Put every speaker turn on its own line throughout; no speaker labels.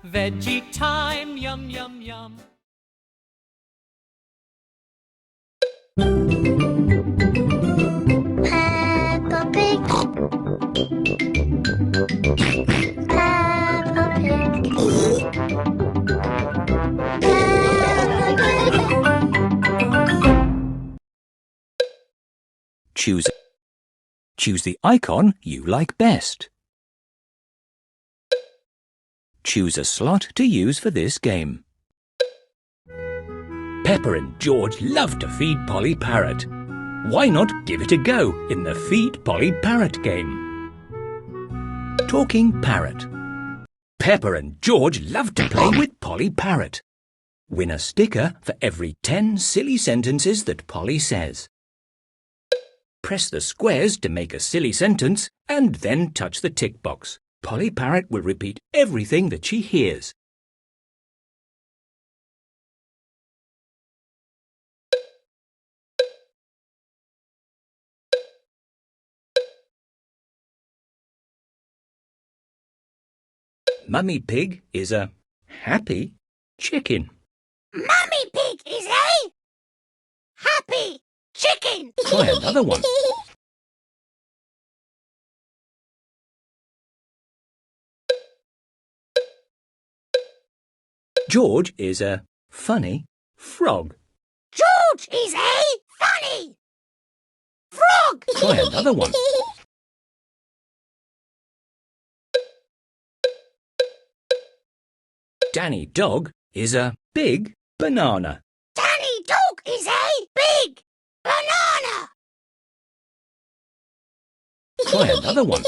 Veggie time, yum, yum, yum.
Peppa Pig. Peppa Pig.
Choose the icon you like best. Choose a slot to use for this game. Peppa and George love to feed Polly Parrot. Why not give it a go in the Feed Polly Parrot game? Talking Parrot. Peppa and George love to play with Polly Parrot. Win a sticker for every 10 silly sentences that Polly says. Press the squares to make a silly sentence and then touch the tick box. Polly Parrot will repeat everything that she hears. Mummy Pig is a happy chicken.
Mummy Pig is a happy chicken.
Try another one. George is a funny frog.
George is a funny frog.
Try another one. Danny Dog is a big banana.
Danny Dog is a big banana.
Try another one.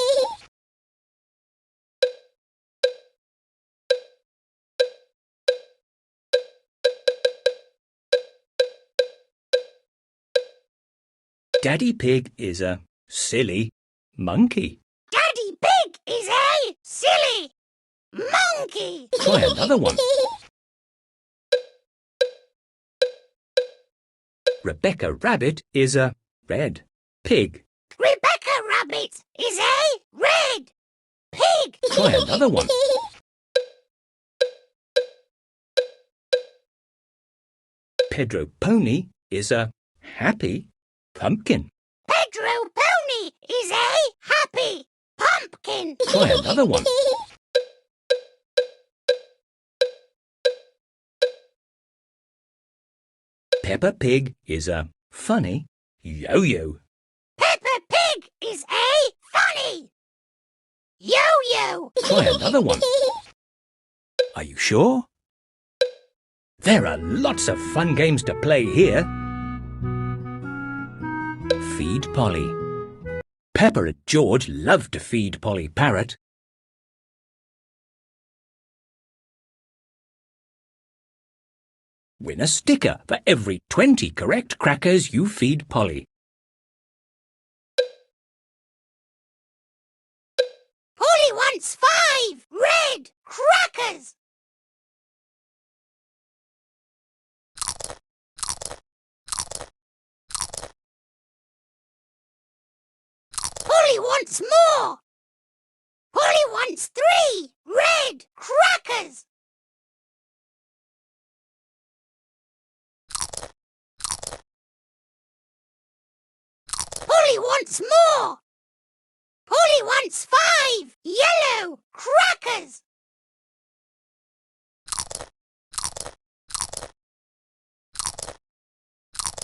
Daddy Pig is a silly monkey.
Daddy Pig is a silly monkey.
Try another one. Rebecca Rabbit is a red pig.
Rebecca Rabbit is a red pig.
Try another one. Pedro Pony is a happy pumpkin.
Pedro Pony is a happy pumpkin.
Try another one. Peppa Pig is a funny yo-yo.
Peppa Pig is a funny yo-yo.
Try another one. Are you sure? There are lots of fun games to play here. Feed Polly. Peppa and George love to feed Polly Parrot. Win a sticker for every 20 correct crackers you feed Polly.
Polly wants 5 red crackers. Polly wants more. Polly wants 3 red crackers. Polly wants more. Polly wants 5 yellow crackers.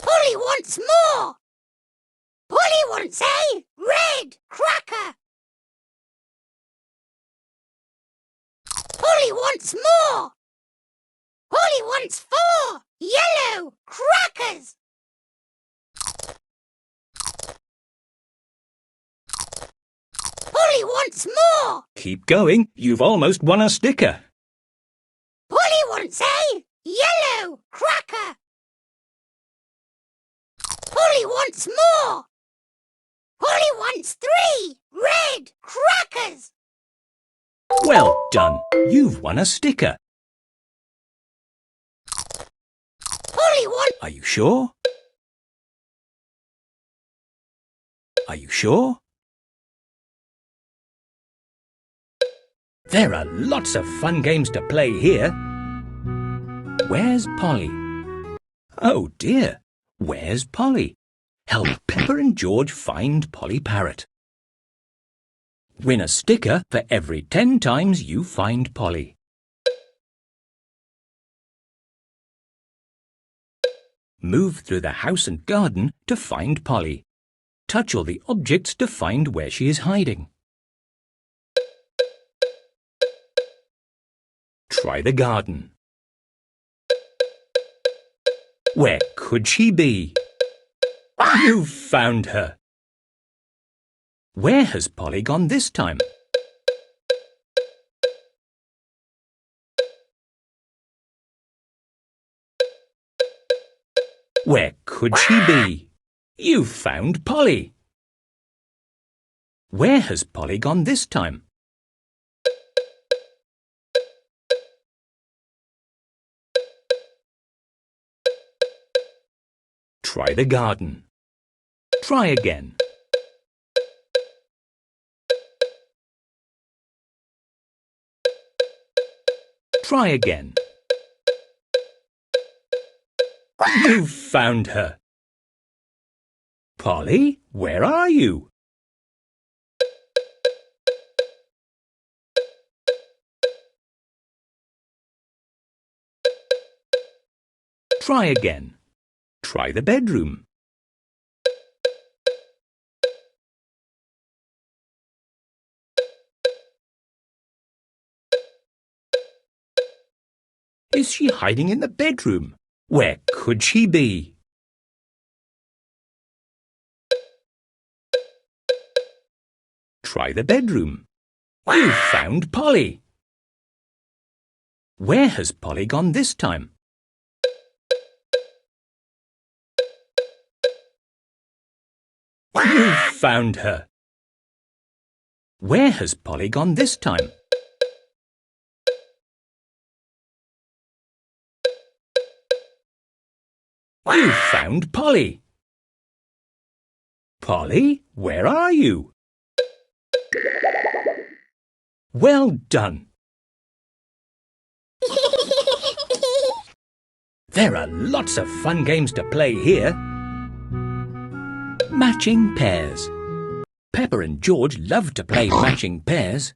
Polly wants more. Polly wants a red cracker. Polly wants more. Polly wants 4 yellow crackers. Polly wants more.
Keep going, you've almost won a sticker.
Polly wants a yellow cracker. Polly wants more. Polly wants 3 red crackers.
Well done, you've won a sticker.
Polly wants...
Are you sure? Are you sure? There are lots of fun games to play here. Where's Polly? Oh dear, where's Polly? Help Peppa and George find Polly Parrot. Win a sticker for every 10 times you find Polly. Move through the house and garden to find Polly. Touch all the objects to find where she is hiding. Try the garden. Where could she be? You found her. Where has Polly gone this time? Where could she be? You found Polly. Where has Polly gone this time? Try the garden. Try again. Try again. You found her. Polly, where are you? Try again. Try the bedroom. Is she hiding in the bedroom? Where could she be? Try the bedroom. You found Polly. Where has Polly gone this time? You found her. Where has Polly gone this time? You found Polly. Polly, where are you? Well done. There are lots of fun games to play here. Matching pairs. Peppa and George love to play matching pairs.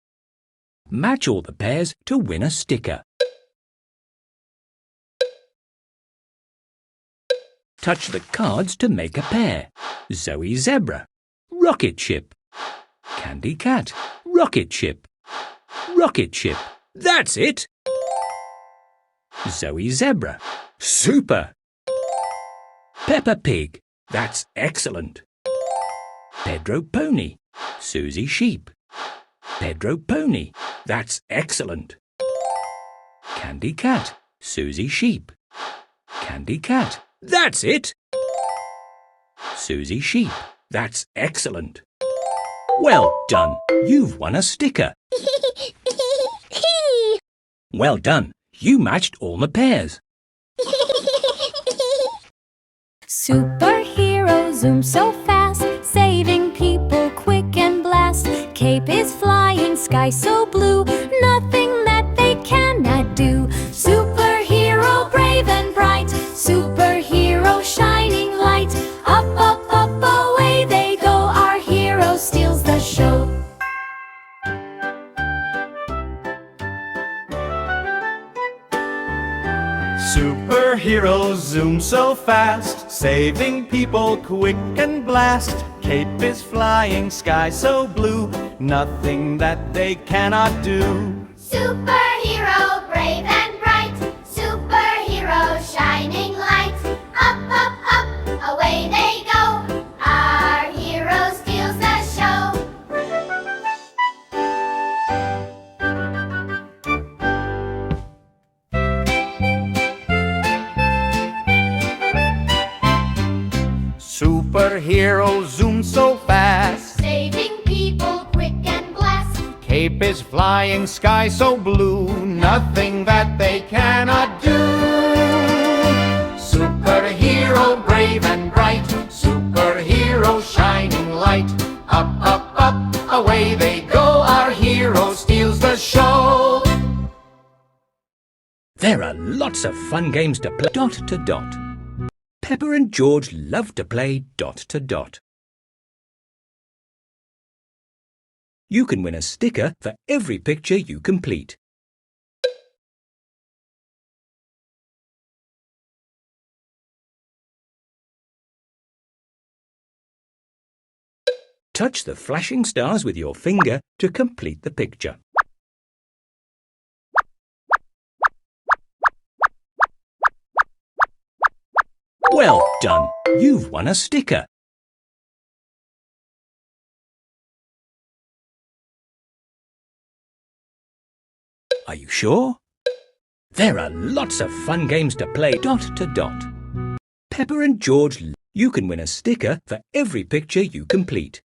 Match all the pairs to win a sticker. Touch the cards to make a pair. Zoe Zebra, Rocket Ship. Candy Cat, Rocket Ship. Rocket Ship. That's it! Zoe Zebra. Super! Peppa Pig. That's excellent. Pedro Pony. Susie Sheep. Pedro Pony. That's excellent. Candy Cat. Susie Sheep. Candy Cat. That's it! Susie Sheep. That's excellent. Well done. You've won a sticker. Well done. You matched all the pairs.
Superhero zoom so fast, saving people quick and blast. Cape is flying, sky so blue, nothing that they cannot do. Superhero brave and bright, superhero shining light. Up, up, up, away they go, our hero steals the show.
Superheroes zoom so fast, saving people quick and blast. Cape is flying, sky so blue, nothing that they cannot do.
Superhero brave and bright, superhero shining light. Up, up, up, away they go, our hero steals the show.
Superheroes zoom so fast,
Saving people quick and blast.
Cape is flying, sky so blue, nothing that they cannot do. Superhero brave and bright, superhero shining light. Up, up, up, away they go, our hero steals the show.
There are lots of fun games to play. Dot to dot. Peppa and George love to play dot to dot. You can win a sticker for every picture you complete. Touch the flashing stars with your finger to complete the picture. Well done! You've won a sticker. Are you sure? There are lots of fun games to play dot to dot. Peppa and George, you can win a sticker for every picture you complete.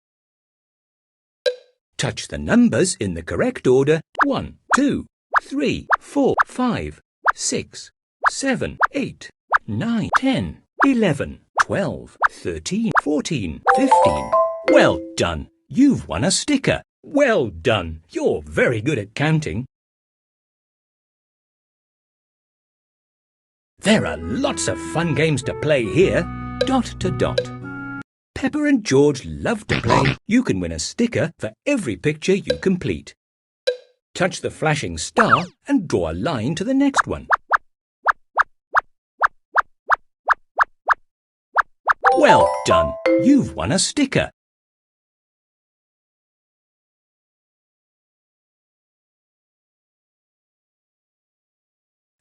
Touch the numbers in the correct order 1, 2, 3, 4, 5, 6, 7, 8, 9, 10, 11, 12, 13, 14, 15. Well done! You've won a sticker. Well done! You're very good at counting. There are lots of fun games to play here. Dot to dot. Peppa and George love to play. You can win a sticker for every picture you complete. Touch the flashing star and draw a line to the next one. Well done! You've won a sticker.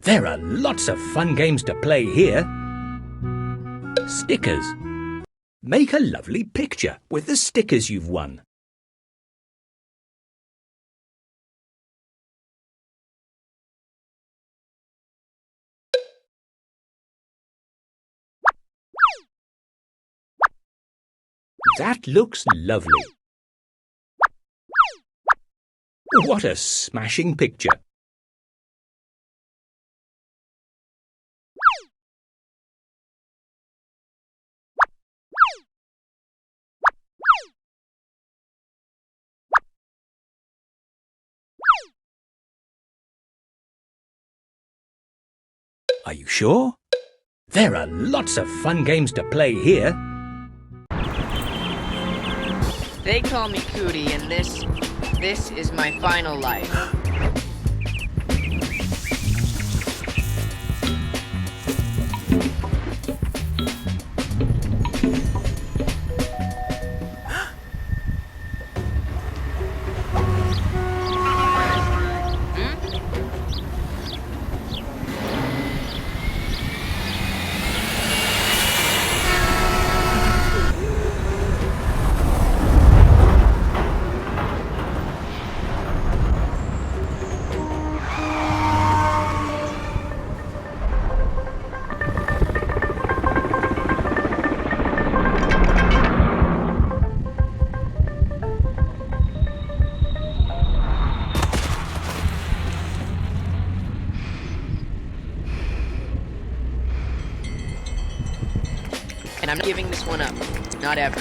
There are lots of fun games to play here. Stickers. Make a lovely picture with the stickers you've won. That looks lovely. What a smashing picture! Are you sure? There are lots of fun games to play here.
They call me Cootie, and this is my final life. And I'm not giving this one up. Not ever.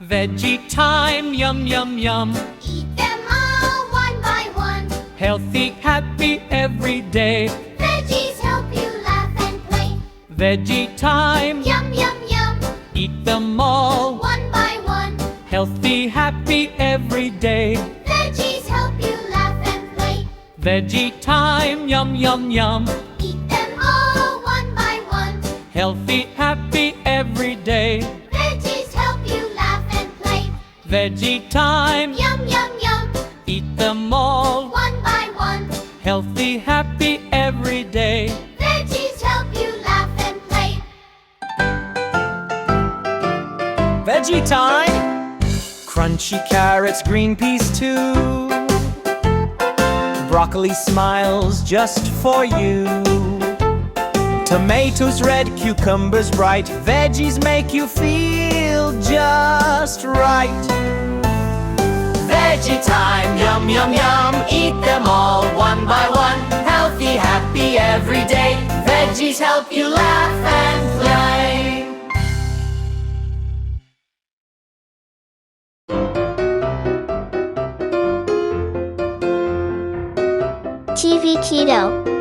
Veggie time, yum, yum, yum.
Eat them all one by one.
Healthy, happy every day.
Veggies help you laugh and play.
Veggie time,
Yum, yum, yum.
eat them all.
One by one.
Healthy, happy every day.
Veggies help you laugh and play.
Veggie time, yum, yum, yum.
Eat them all one by one.
Healthy, happy every day.
Veggies help you laugh and play.
Veggie time,
Yum, yum, yum.
eat them all.
One by one.
Healthy, happy every day.
Veggies help you laugh and play.
Veggie time! Crunchy carrots, green peas too. Broccoli smiles just for you. Tomatoes red, cucumbers bright. Veggies make you feel just right. Veggie time, yum, yum, yum. Eat them all one by one.
help you laugh and play. TVKiDo.